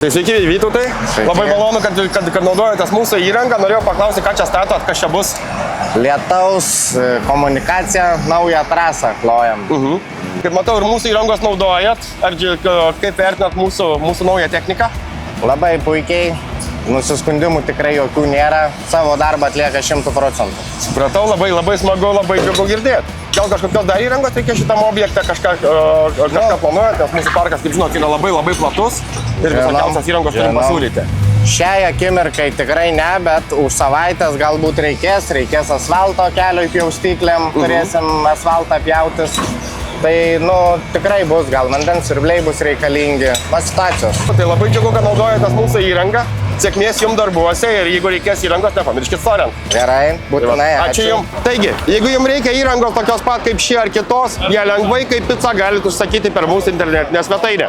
Tai sveiki, Vytautai. Sveiki. Labai malonu, kad naudojatės mūsų įrangą. Norėjau paklausti, ką čia statot, kas čia bus. Lietaus komunikacija, naują trasą klojam. Kaip matau, ir mūsų įrangos naudojat. Kaip vertinat mūsų naują techniką? Labai puikiai, nusiskundimų tikrai jokių nėra, savo darbą atlieka 100%. Supratau, labai smagu, labai džiugu girdėti. Gal kažkokios dar įrangos reikia šitam objektą, kažką planuojat, nes mūsų parkas, kaip žinot, yra labai platus ir visokiausias įrangos turim pasiūlyti. Šiai akimirkai tikrai ne, bet už savaitės galbūt reikės asfalto kelio pjaustyklėm, turėsim asfaltą pjautis. Tai, tikrai bus, gal vandens siurbliai bus reikalingi, situacijos. Tai labai džiugu, kad naudojatės mūsų įrangą. Sėkmės jums darbuose ir jeigu reikės įrangos, nepamirškit Sorent. Gerai, būtinai, ačiū jums. Taigi, jeigu jums reikia įrangos tokios pat kaip ši ar kitos, ją lengvai kaip pica galite užsakyti per mūsų internetinę svetainę.